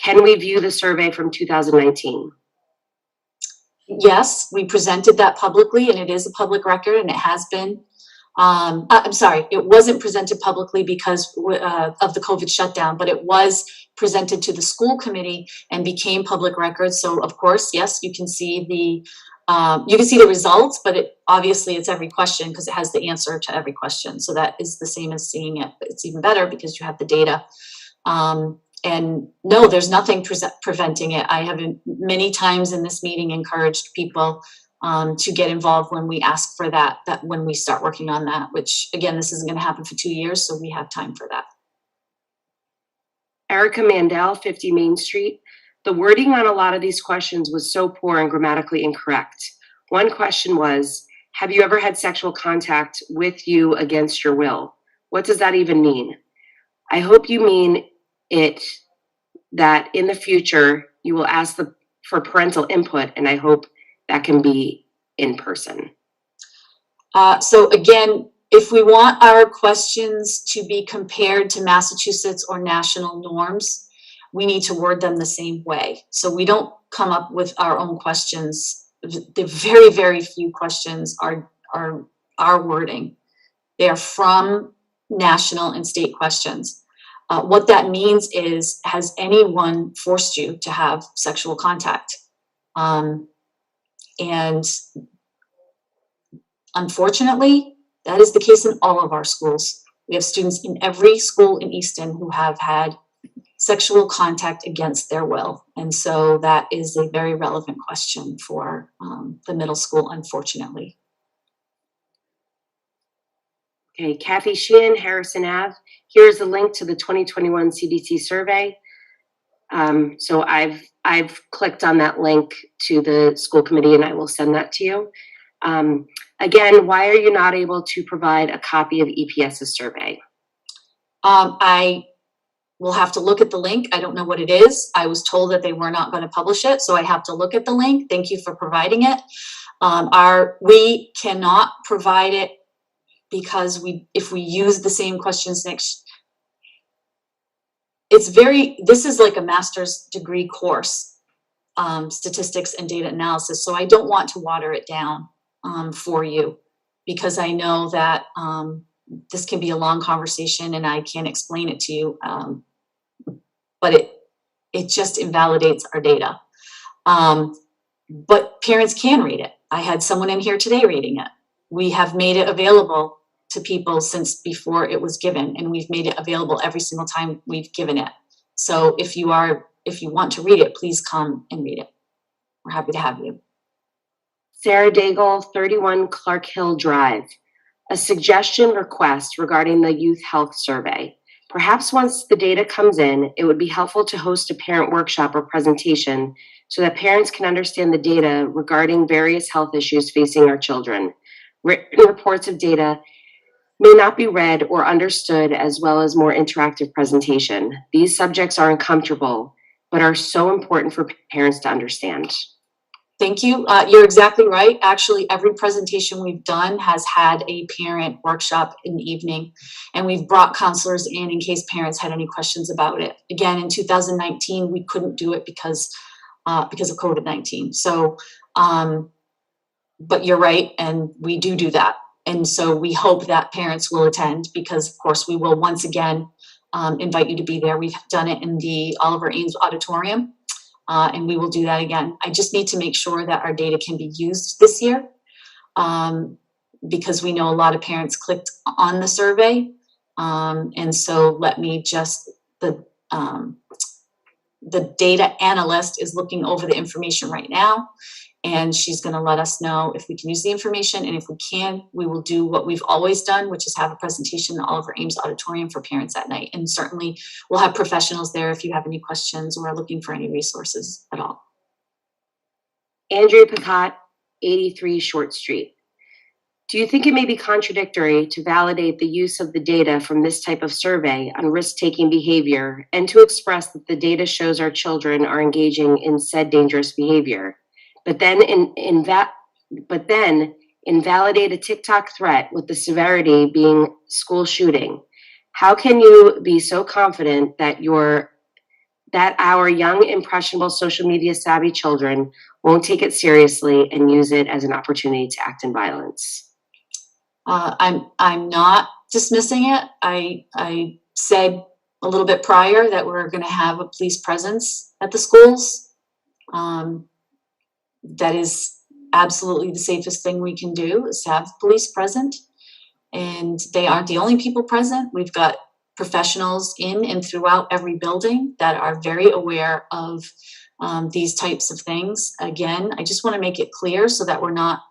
Can we view the survey from 2019? Yes, we presented that publicly, and it is a public record, and it has been. I'm sorry, it wasn't presented publicly because of the COVID shutdown, but it was presented to the school committee and became public record. So of course, yes, you can see the results, but obviously it's every question because it has the answer to every question. So that is the same as seeing it, but it's even better because you have the data. And no, there's nothing preventing it. I have many times in this meeting encouraged people to get involved when we ask for that when we start working on that, which again, this isn't going to happen for 2 years, so we have time for that. Erica Mandel, 50 Main Street. The wording on a lot of these questions was so poor and grammatically incorrect. One question was, have you ever had sexual contact with you against your will? What does that even mean? I hope you mean it that in the future you will ask for parental input, and I hope that can be in person. So again, if we want our questions to be compared to Massachusetts or national norms, we need to word them the same way. So we don't come up with our own questions. The very, very few questions are our wording. They are from national and state questions. What that means is, has anyone forced you to have sexual contact? And unfortunately, that is the case in all of our schools. We have students in every school in Easton who have had sexual contact against their will. And so that is a very relevant question for the middle school, unfortunately. Okay, Kathy Sheehan, Harrison Ave. Here's a link to the 2021 CDC survey. So I've clicked on that link to the school committee, and I will send that to you. Again, why are you not able to provide a copy of EPS's survey? I will have to look at the link. I don't know what it is. I was told that they were not going to publish it, so I have to look at the link. Thank you for providing it. We cannot provide it because if we use the same questions next, this is like a master's degree course, statistics and data analysis. So I don't want to water it down for you, because I know that this can be a long conversation and I can't explain it to you, but it just invalidates our data. But parents can read it. I had someone in here today reading it. We have made it available to people since before it was given, and we've made it available every single time we've given it. So if you want to read it, please come and read it. We're happy to have you. Sarah Daigle, 31 Clark Hill Drive. A suggestion request regarding the youth health survey. Perhaps once the data comes in, it would be helpful to host a parent workshop or presentation so that parents can understand the data regarding various health issues facing our children. Written reports of data may not be read or understood, as well as more interactive presentation. These subjects are uncomfortable, but are so important for parents to understand. Thank you. You're exactly right. Actually, every presentation we've done has had a parent workshop in the evening, and we've brought counselors in case parents had any questions about it. Again, in 2019, we couldn't do it because of COVID-19. So, but you're right, and we do that. And so we hope that parents will attend, because of course we will once again invite you to be there. We've done it in the Oliver Ames Auditorium, and we will do that again. I just need to make sure that our data can be used this year, because we know a lot of parents clicked on the survey. And so let me just, the data analyst is looking over the information right now, and she's going to let us know if we can use the information. And if we can, we will do what we've always done, which is have a presentation in the Oliver Ames Auditorium for parents at night. And certainly we'll have professionals there if you have any questions or are looking for any resources at all. Andrea Pacat, 83 Short Street. Do you think it may be contradictory to validate the use of the data from this type of survey on risk-taking behavior and to express that the data shows our children are engaging in said dangerous behavior, but then invalidate a TikTok threat with the severity being school shooting? How can you be so confident that your that our young, impressionable, social media savvy children won't take it seriously and use it as an opportunity to act in violence? I'm not dismissing it. I said a little bit prior that we're going to have a police presence at the schools. That is absolutely the safest thing we can do, is have police present. And they aren't the only people present. We've got professionals in and throughout every building that are very aware of these types of things. Again, I just want to make it clear so that we're not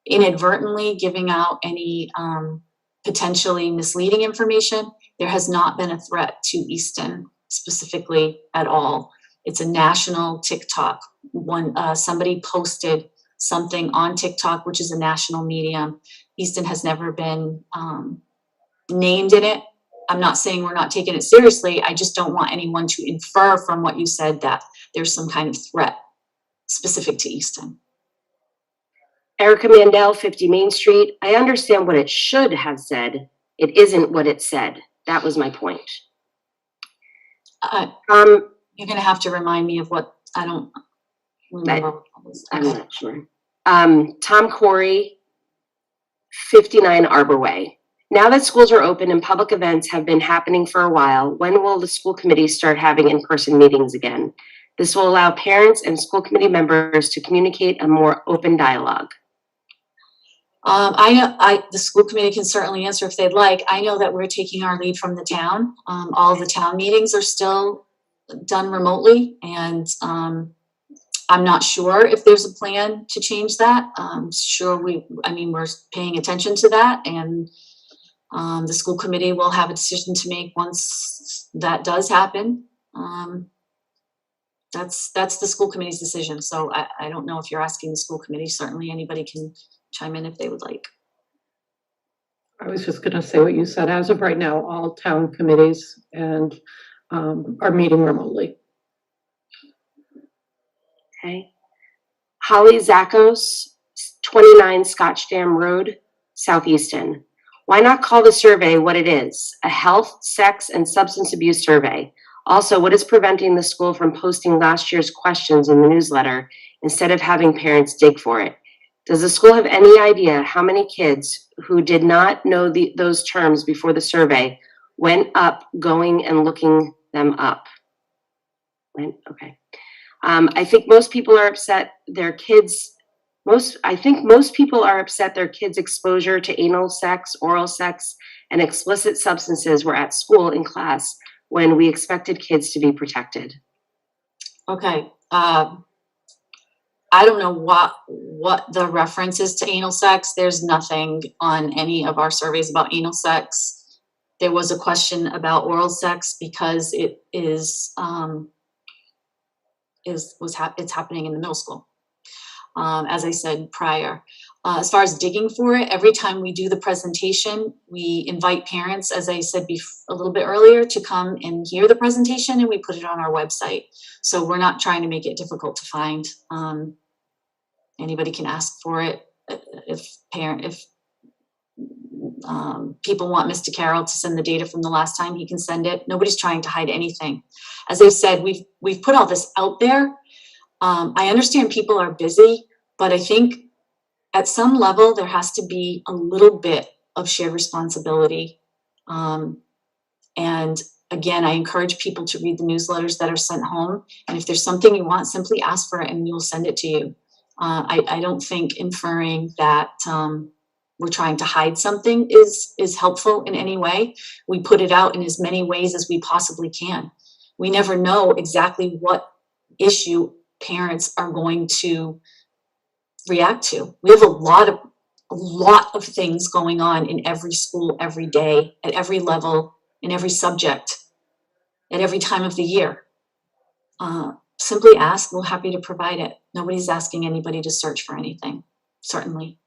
inadvertently giving out any potentially misleading information. There has not been a threat to Easton specifically at all. It's a national TikTok. Somebody posted something on TikTok, which is a national medium. Easton has never been named in it. I'm not saying we're not taking it seriously. I just don't want anyone to infer from what you said that there's some kind of threat specific to Easton. Erica Mandel, 50 Main Street. I understand what it should have said. It isn't what it said. That was my point. You're going to have to remind me of what, I don't remember. What was. I'm not sure. Tom Corey, 59 Arbor Way. Now that schools are open and public events have been happening for a while, when will the school committee start having in-person meetings again? This will allow parents and school committee members to communicate a more open dialogue. I know the school committee can certainly answer if they'd like. I know that we're taking our lead from the town. All the town meetings are still done remotely, and I'm not sure if there's a plan to change that. Sure, we're paying attention to that, and the school committee will have a decision to make once that does happen. That's the school committee's decision. So I don't know if you're asking the school committee. Certainly anybody can chime in if they would like. I was just going to say what you said. As of right now, all town committees and are meeting remotely. Okay. Holly Zakos, 29 Scotchdam Road, Southeastern. Why not call the survey what it is? A health, sex, and substance abuse survey. Also, what is preventing the school from posting last year's questions in the newsletter instead of having parents dig for it? Does the school have any idea how many kids who did not know those terms before the survey went up going and looking them up? Okay. I think most people are upset their kids' exposure to anal sex, oral sex, and explicit substances were at school in class when we expected kids to be protected. Okay. I don't know what the reference is to anal sex. There's nothing on any of our surveys about anal sex. There was a question about oral sex because it is it's happening in the middle school. As I said prior, as far as digging for it, every time we do the presentation, we invite parents, as I said a little bit earlier, to come and hear the presentation, and we put it on our website. So we're not trying to make it difficult to find. Anybody can ask for it. If people want Mr. Carroll to send the data from the last time, he can send it. Nobody's trying to hide anything. As I said, we've put all this out there. I understand people are busy, but I think at some level there has to be a little bit of shared responsibility. And again, I encourage people to read the newsletters that are sent home. And if there's something you want, simply ask for it and we'll send it to you. I don't think inferring that we're trying to hide something is helpful in any way. We put it out in as many ways as we possibly can. We never know exactly what issue parents are going to react to. We have a lot of things going on in every school, every day, at every level, in every subject, at every time of the year. Simply ask, we're happy to provide it. Nobody's asking anybody to search for anything, certainly.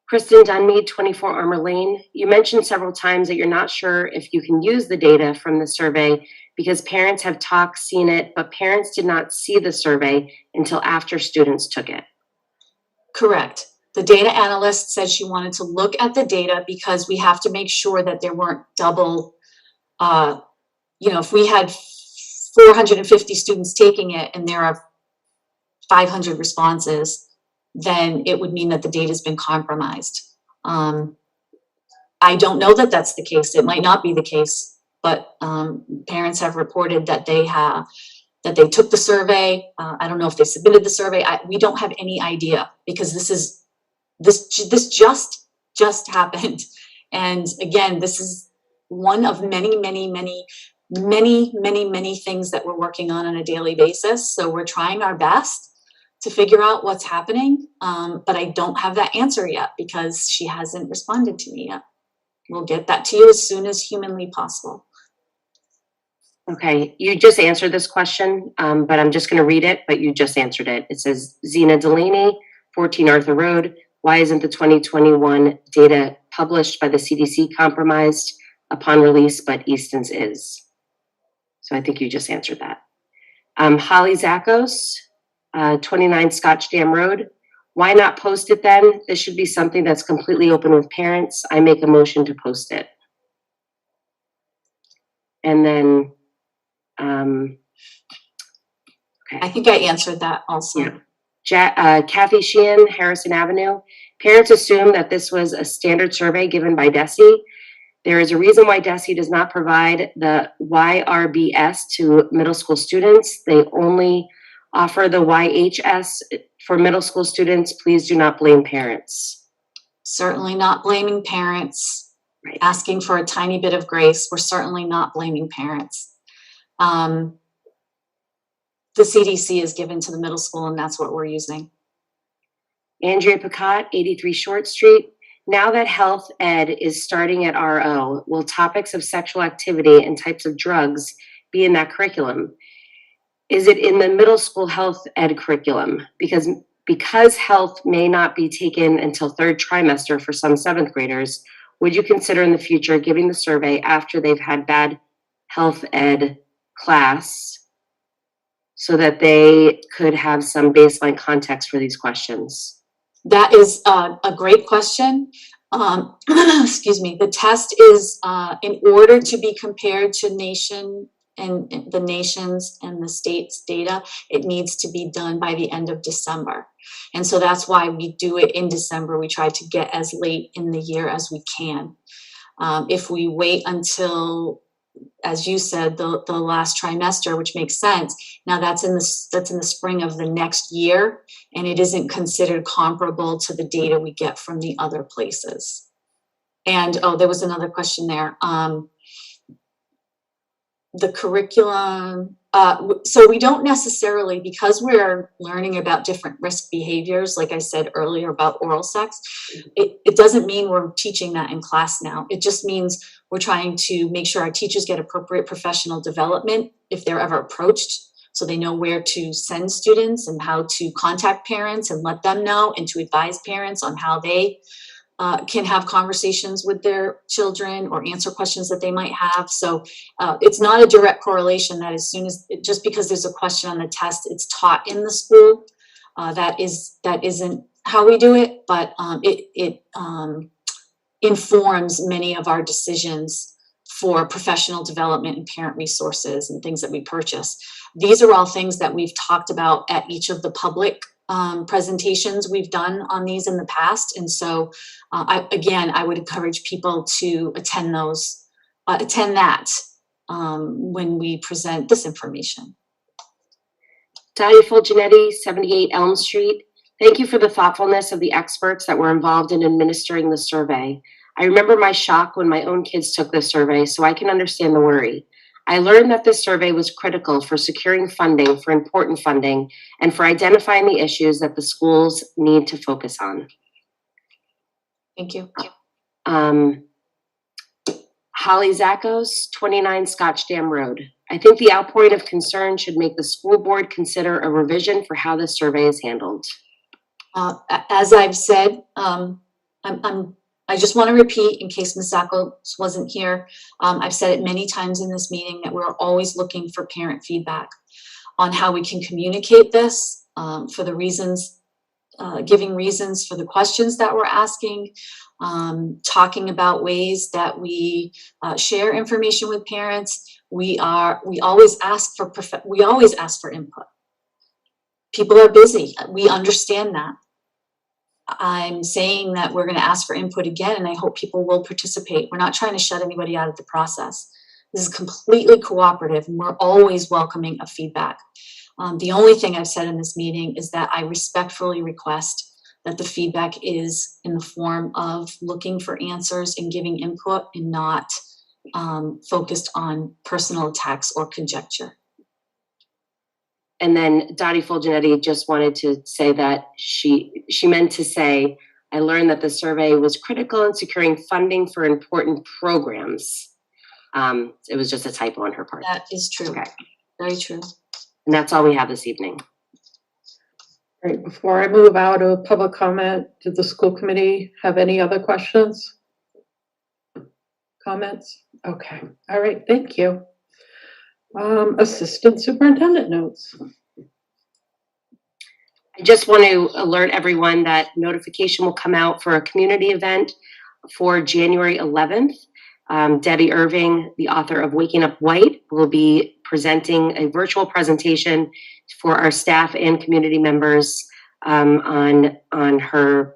Kristen Dunmead, 24 Armor Lane. You mentioned several times that you're not sure if you can use the data from the survey because parents have seen it, but parents did not see the survey until after students took it. Correct. The data analyst said she wanted to look at the data because we have to make sure that there weren't double you know, if we had 450 students taking it and there are 500 responses, then it would mean that the data's been compromised. I don't know that that's the case. It might not be the case, but parents have reported that they took the survey. I don't know if they submitted the survey. We don't have any idea, because this just happened. And again, this is one of many things that we're working on a daily basis. So we're trying our best to figure out what's happening. But I don't have that answer yet because she hasn't responded to me yet. We'll get that to you as soon as humanly possible. Okay, you just answered this question, but I'm just going to read it, but you just answered it. It says, Zena Delaney, 14 Arthur Road. Why isn't the 2021 data published by the CDC compromised upon release, but Easton's is? So I think you just answered that. Holly Zakos, 29 Scotchdam Road. Why not post it then? This should be something that's completely open with parents. I make a motion to post it. And then, okay. I think I answered that also. Yeah. Kathy Sheehan, Harrison Avenue. Parents assume that this was a standard survey given by DESE. There is a reason why DESE does not provide the YRBS to middle school students. They only offer the YHS for middle school students. Please do not blame parents. Certainly not blaming parents. Right. Asking for a tiny bit of grace. We're certainly not blaming parents. The CDC is given to the middle school, and that's what we're using. Andrea Picotte, 83 Short Street. Now that health ed is starting at RO, will topics of sexual activity and types of drugs be in that curriculum? Is it in the middle school health ed curriculum? Because health may not be taken until third trimester for some seventh graders, would you consider in the future giving the survey after they've had bad health ed class so that they could have some baseline context for these questions? That is a great question. Excuse me. The test is in order to be compared to nation and the nations and the states' data, it needs to be done by the end of December. And so that's why we do it in December. We try to get as late in the year as we can. If we wait until, as you said, the last trimester, which makes sense. Now that's in the spring of the next year, and it isn't considered comparable to the data we get from the other places. And there was another question there. The curriculum. So we don't necessarily, because we're learning about different risk behaviors, like I said earlier about oral sex, it doesn't mean we're teaching that in class now. It just means we're trying to make sure our teachers get appropriate professional development if they're ever approached, so they know where to send students and how to contact parents and let them know, and to advise parents on how they can have conversations with their children or answer questions that they might have. So it's not a direct correlation that as soon as, just because there's a question on the test, it's taught in the school. That isn't how we do it, but it informs many of our decisions for professional development and parent resources and things that we purchase. These are all things that we've talked about at each of the public presentations we've done on these in the past. And so I would encourage people to attend that when we present this information. Talia Fulginetti, 78 Elm Street. Thank you for the thoughtfulness of the experts that were involved in administering the survey. I remember my shock when my own kids took the survey, so I can understand the worry. I learned that this survey was critical for securing funding for important funding and for identifying the issues that the schools need to focus on. Thank you. Holly Zakos, 29 Scotchdam Road. I think the outpouring of concern should make the school board consider a revision for how this survey is handled. As I've said, I just want to repeat in case Ms. Zakos wasn't here. I've said it many times in this meeting that we're always looking for parent feedback on how we can communicate this for the reasons, giving reasons for the questions that we're asking, talking about ways that we share information with parents. We always ask for input. People are busy. We understand that. I'm saying that we're going to ask for input again, and I hope people will participate. We're not trying to shut anybody out of the process. This is completely cooperative, and we're always welcoming of feedback. The only thing I've said in this meeting is that I respectfully request that the feedback is in the form of looking for answers and giving input, and not focused on personal attacks or conjecture. And then Dottie Fulgenetti just wanted to say that she meant to say, I learned that the survey was critical in securing funding for important programs. It was just a typo on her part. That is true. Okay. Very true. And that's all we have this evening. All right, before I move out of public comment, did the school committee have any other questions? Comments? Okay, all right, thank you. Assistant superintendent notes. I just want to alert everyone that notification will come out for a community event for January 11th. Debbie Irving, the author of Waking Up White, will be presenting a virtual presentation for our staff and community members on her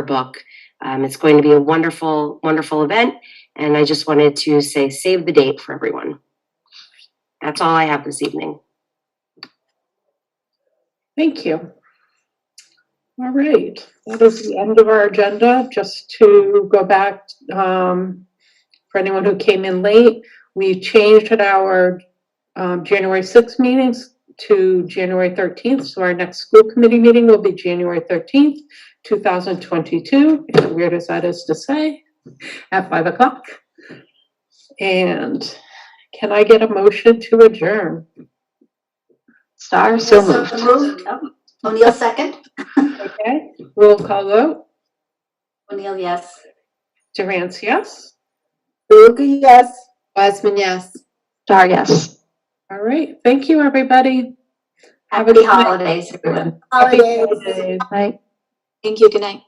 book. It's going to be a wonderful, wonderful event, and I just wanted to say save the date for everyone. That's all I have this evening. Thank you. All right, that is the end of our agenda. Just to go back, for anyone who came in late, we changed our January 6th meetings to January 13th. So our next school committee meeting will be January 13th, 2022. As weird as that is to say, at 5 o'clock. And can I get a motion to adjourn? Star, so moved. O'Neill, second. Okay, roll call vote. O'Neill, yes. Durance, yes. Uga, yes. Wiseman, yes. Star, yes. All right, thank you, everybody. Have a Happy good night. holidays, everyone. Happy holidays. Bye. Thank you. Good night.